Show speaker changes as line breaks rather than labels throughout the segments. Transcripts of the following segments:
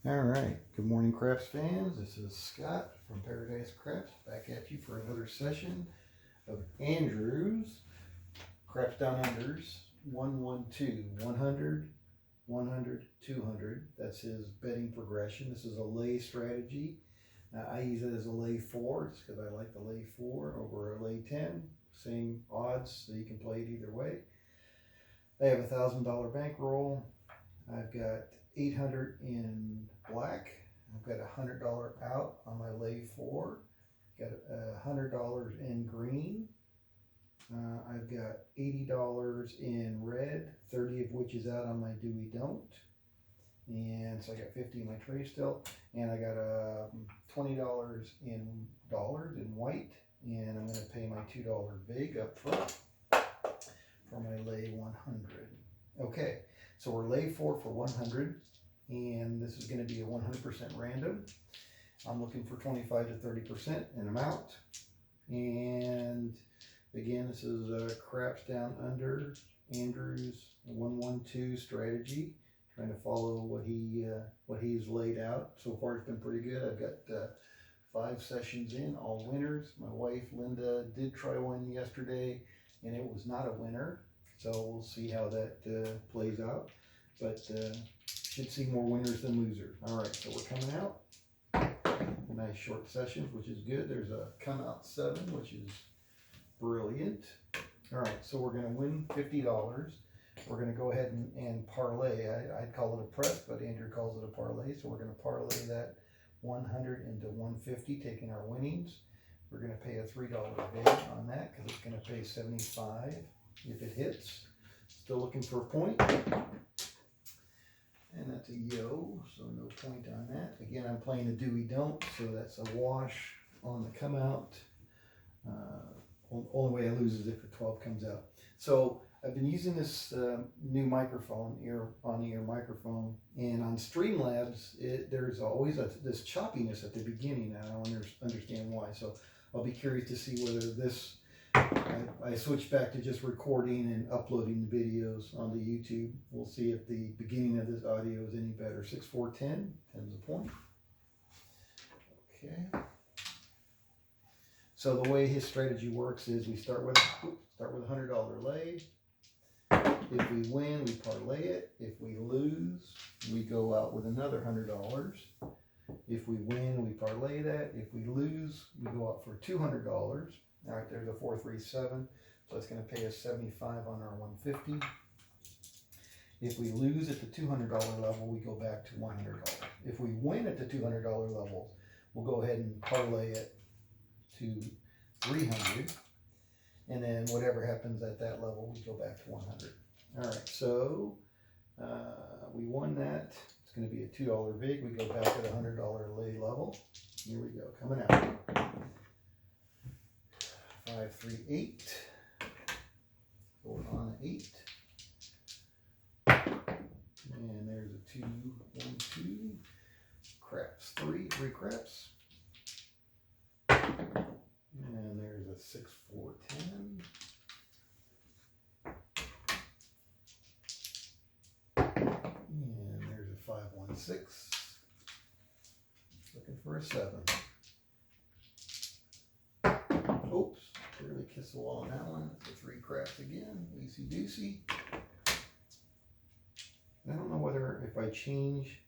All right, good morning, Craps fans. This is Scott from Paradise Craps back at you for another session of Andrew's Craps Downunders 112, 100, 100, 200. That's his betting progression. This is a lay strategy. I use it as a lay 4 just because I like the lay 4 over a lay 10. Same odds, so you can play it either way. I have a $1,000 bankroll. I've got 800 in black. I've got $100 out on my lay 4. Got $100 in green. I've got $80 in red, 30 of which is out on my do we don't. And so I got 50 in my tray still. And I got $20 in white. And I'm going to pay my $2 vig up front for my lay 100. Okay, so we're lay 4 for 100, and this is going to be a 100% random. I'm looking for 25 to 30% in amount. And again, this is Craps Downunder, Andrew's 112 strategy. Trying to follow what he's laid out. So far, it's been pretty good. I've got 5 sessions in, all winners. My wife Linda did try one yesterday, and it was not a winner. So we'll see how that plays out. But should see more winners than losers. All right, so we're coming out. Nice short sessions, which is good. There's a come out 7, which is brilliant. All right, so we're going to win $50. We're going to go ahead and parlay. I'd call it a press, but Andrew calls it a parlay. So we're going to parlay that 100 into 150, taking our winnings. We're going to pay a $3 bid on that because it's going to pay 75 if it hits. Still looking for a point. And that's a yo, so no point on that. Again, I'm playing a do we don't, so that's a wash on the come out. Only way I lose is if a 12 comes out. So I've been using this new microphone, on-ear microphone, and on Streamlabs, there's always this choppiness at the beginning, and I don't understand why. So I'll be curious to see whether this, I switched back to just recording and uploading the videos onto YouTube. We'll see if the beginning of this audio is any better. 6, 4, 10, 10's a point. Okay. So the way his strategy works is we start with a $100 lay. If we win, we parlay it. If we lose, we go out with another $100. If we win, we parlay that. If we lose, we go out for $200. All right, there's a 437, so it's going to pay us 75 on our 150. If we lose at the $200 level, we go back to $100. If we win at the $200 level, we'll go ahead and parlay it to 300, and then whatever happens at that level, we go back to 100. All right, so we won that. It's going to be a $2 vig. We go back to the $100 lay level. Here we go, coming out. 5, 3, 8. Going on 8. And there's a 2, 1, 2. Craps 3 craps. And there's a 6, 4, 10. And there's a 5, 1, 6. Looking for a 7. Oops, barely kissed the wall on that one. It's a 3 craps again. Easy doosey. I don't know whether if I change,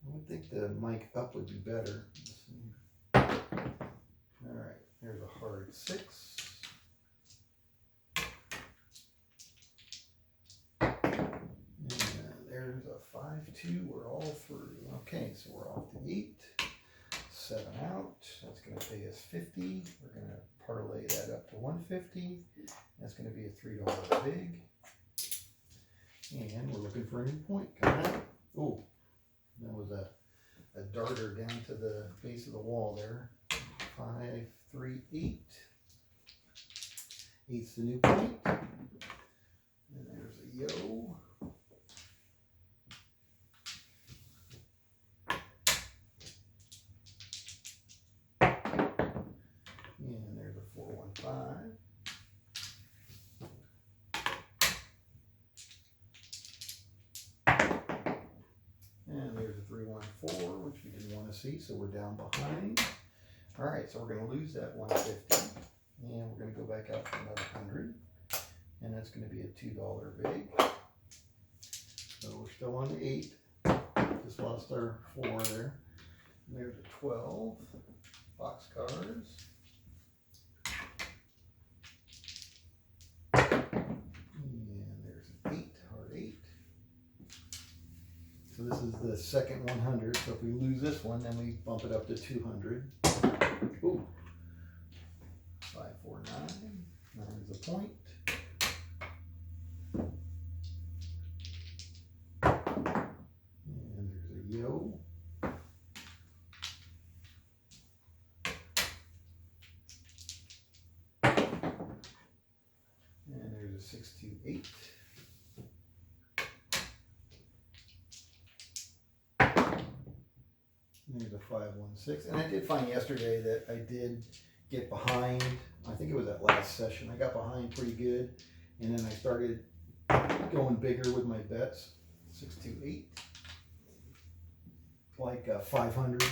I would think the mic up would be better. Let's see. All right, there's a hard 6. And there's a 5, 2. We're all through. Okay, so we're off to 8. 7 out. That's going to pay us 50. We're going to parlay that up to 150. That's going to be a $3 vig. And we're looking for a new point coming out. Oh, that was a darter down to the base of the wall there. 5, 3, 8. 8's the new point. And there's a yo. And there's a 4, 1, 5. And there's a 3, want to see, so we're down behind. All right, so we're going to lose that 150, and we're going to go back out for another 100, and that's going to be a $2 vig. So we're still on the 8. Just lost our 4 there. And there's a 12 boxcars. And there's an 8, hard 8. So this is the second 100. So if we lose this one, then we bump it up to 200. Ooh. 5, 4, 9. 9 is a point. And there's a yo. And there's a 6, 2, 8. There's a 5, 1, 6. And I did find yesterday that I did get behind. I think it was that last session. I got behind pretty good. And then I started going bigger with my bets. 6, 2, 8. Like 500.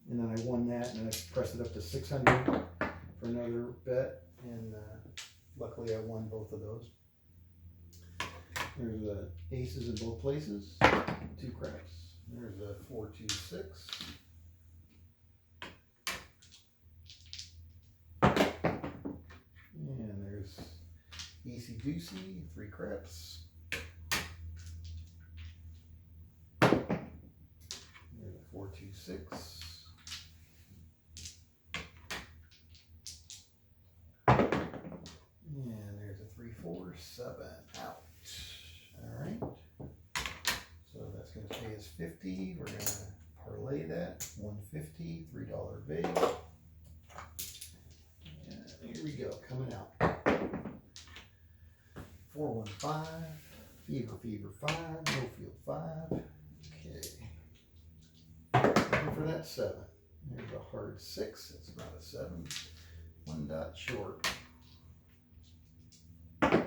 And then I won that. And I pressed it up to 600 for another bet. And luckily I won both of those. There's aces in both places. 2 craps. There's a 4, 2, 6. And there's easy doosey, 3 craps. There's a 4, 2, 6. And there's a 3, 4, 7. Out. All right. So that's going to pay us 50. We're going to parlay that. 150, $3 vig. And here we go, coming out. 415, fever 5, no field 5. Okay. Looking for that 7. There's a hard 6. It's not a 7. 1 dot short. And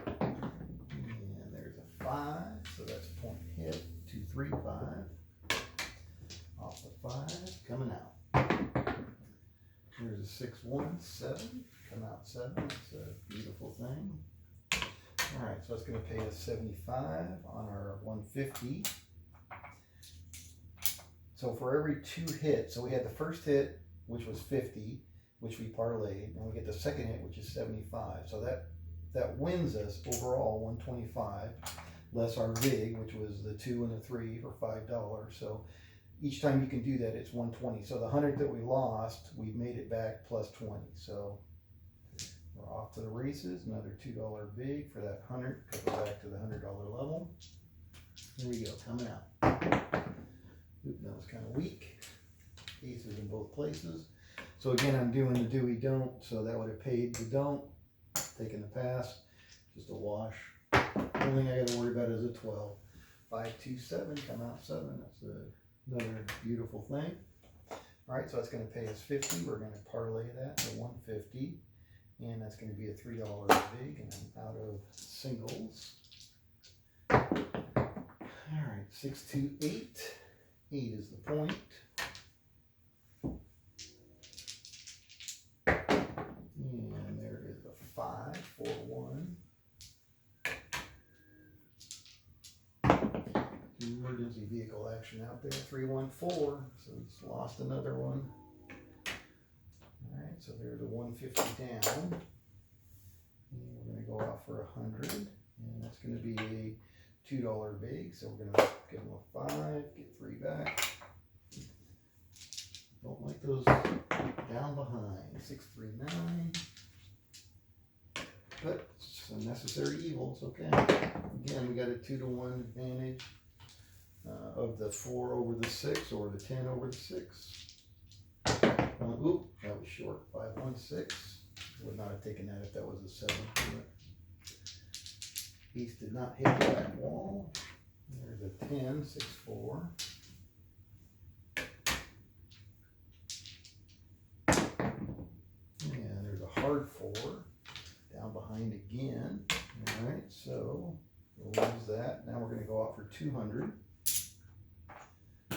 there's a 5, so that's point hit. 2, 3, 5. Off the 5, coming out. There's a 6, 1, 7. Come out 7. It's a beautiful thing. All right, so it's going to pay us 75 on our 150. So for every 2 hits, so we had the first hit, which was 50, which we parlayed, and we get the second hit, which is 75. So that wins us overall 125, less our vig, which was the 2 and the 3 for $5. So each time you can do that, it's 120. So the 100 that we lost, we made it back plus 20. So we're off to the races. Another $2 vig for that 100. Go back to the $100 level. Here we go, coming out. Oop, that was kind of weak. Aces in both places. So again, I'm doing the do we don't. So that would have paid the don't. Taking the pass. Just a wash. Only thing I got to worry about is a 12. 5, 2, 7. Come out 7. That's another beautiful thing. All right, so that's going to pay us 50. We're going to parlay that to 150. And that's going to be a $3 vig, and I'm out of singles. All right, 6, 2, 8. 8 is the point. And there is a 5, 4, 1. Emergency vehicle action out there. 3, 1, 4. So it's lost another one. Alright, so there's a 150 down. And we're going to go out for 100. And that's going to be a $2 vig. So we're going to give them a 5, get 3 back. Don't like those down behind. 6, 3, 9. But it's a necessary evil. It's okay. Again, we got a 2-to-1 advantage of the 4 over the 6 or the 10 over the 6. Oop, that was short. 5, 1, 6. Would not have taken that if that was a 7. Ace did not hit the back wall. There's a 10, 6, 4. And there's a hard 4. Down behind again. All right, so we'll lose that. Now we're going to go out for 200.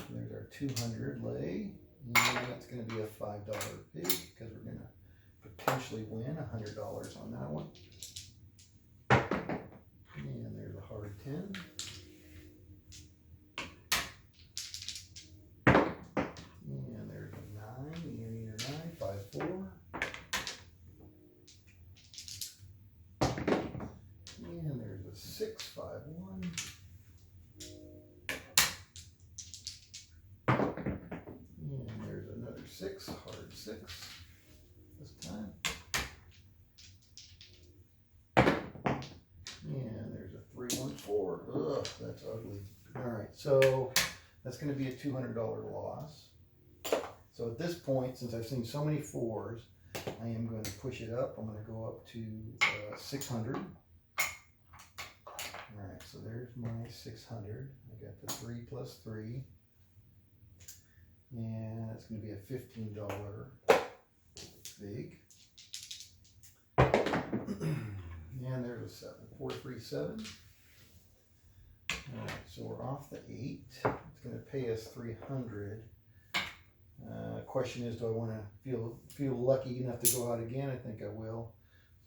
There's our 200 lay. And that's going to be a $5 pig because we're going to potentially win $100 on that one. And there's a hard 10. And there's a 9, near 9, 5, 4. And there's a 6, 5, 1. And there's another 6, hard 6 this time. And there's a 3, 1, 4. Ugh, that's ugly. All right, so that's going to be a $200 loss. So at this point, since I've seen so many 4s, I am going to push it up. I'm going to go up to 600. All right, so there's my 600. I got the 3 plus 3. And that's going to be a $15 big. And there's a 7. 4, 3, 7. All right, so we're off the 8. It's going to pay us 300. Question is, do I want to feel lucky enough to go out again? I think I will.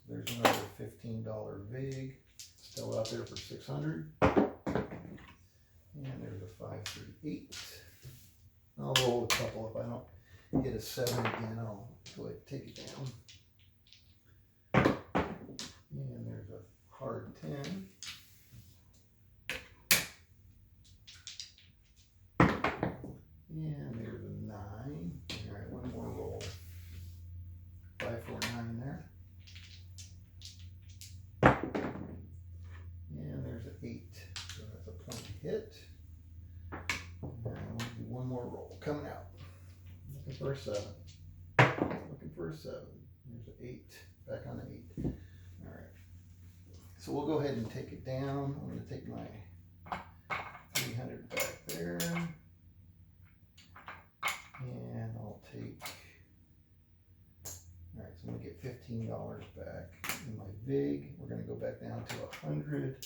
So there's another $15 vig still out there for 600. And there's a 5, 3, 8. I'll roll a couple. If I don't hit a 7 again, I'll go ahead and take it down. And there's a hard 10. And there's a 9. All right, one more roll. 5, 4, 9 there. And there's an 8. So that's a point hit. All right, I want to do one more roll. Coming out. Looking for a 7. Looking for a 7. There's an 8. Back on the 8. All right. So we'll go ahead and take it down. I'm going to take my 300 back there. And I'll take, all right, so I'm going to get $15 back in my vig. We're going to go back down to 100.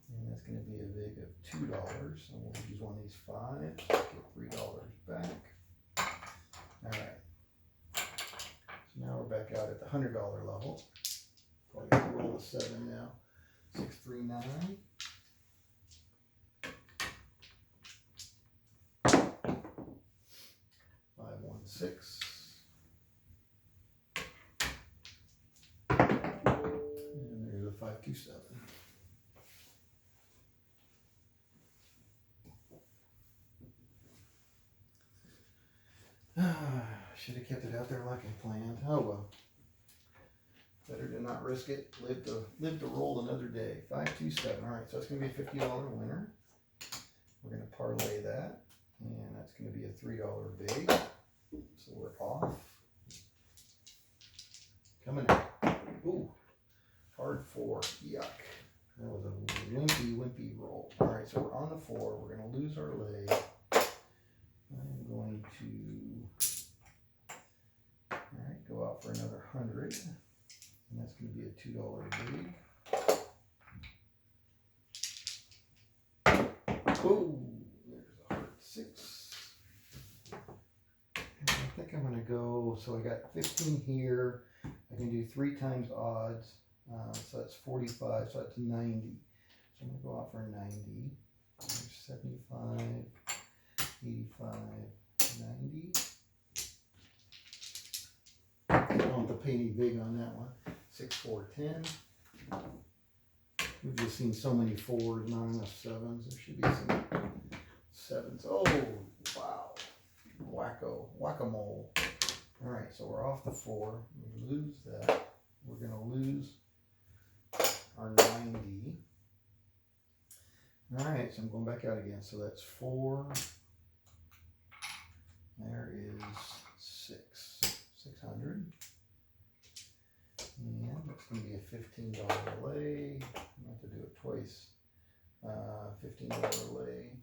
And that's going to be a vig of $2. So we'll use one of these 5s, get $3 back. All right. So now we're back out at the $100 level. Probably got to roll a 7 now. 6, 3, 9. 5, 1, 6. And there's a 5, 2, 7. Should have kept it out there like I planned. Oh well. Better to not risk it. Live to roll another day. 5, 2, 7. All right, so it's going to be a $50 winner. We're going to parlay that, and that's going to be a $3 big. So we're off. Coming out. Ooh, hard 4. Yuck. That was a wimpy roll. All right, so we're on the 4. We're going to lose our leg. I'm going to, all right, go out for another 100. And that's going to be a $2 big. Oh, there's a hard 6. And I think I'm going to go, so I got 15 here. I can do 3 times odds. So that's 45, so that's 90. So I'm going to go out for 90. There's 75, 85, 90. I don't have to pay any big on that one. 6, 4, 10. We've just seen so many 4s, not enough 7s. There should be some 7s. Oh, wow. Whack-a-mole. All right, so we're off the 4. We lose that. We're going to lose our 90. All right, so I'm going back out again. So that's 4. There is 600. And that's going to be a $15 lay. I'm going to have to do it twice. $15 lay.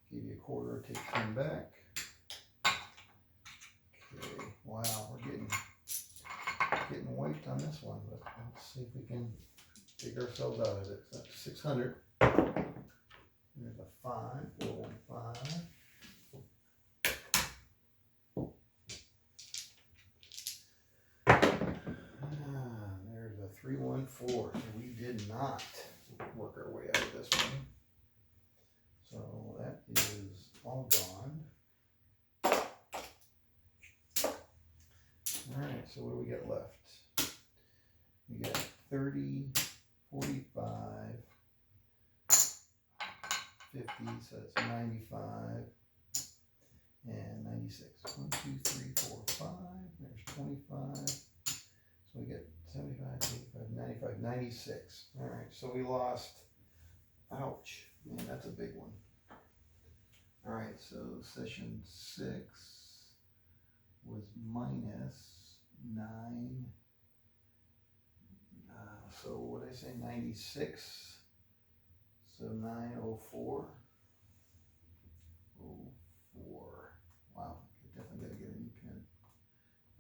Give you a quarter, take 10 back. Okay, wow, we're getting wiped on this one, but let's see if we can dig ourselves out of it. So that's 600. There's a 5, 4, 1, 5. 904. So we did not work our way out of this one. So that is all gone. Alright, so what do we got left? We got 30, 45, 50, so that's 95, and 96. 1, 2, 3, 4, 5. There's 25. So we get 75, 85, 95, 96. Alright, so we lost. Ouch. Man, that's a big one. Alright, so session 6 was minus 9. So what did I say? 96. So 904. 04. Wow, definitely gotta get a new pen.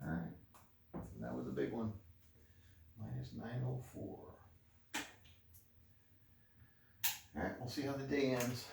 Alright, so that was a big one. Minus 904. Alright, we'll see how the day ends.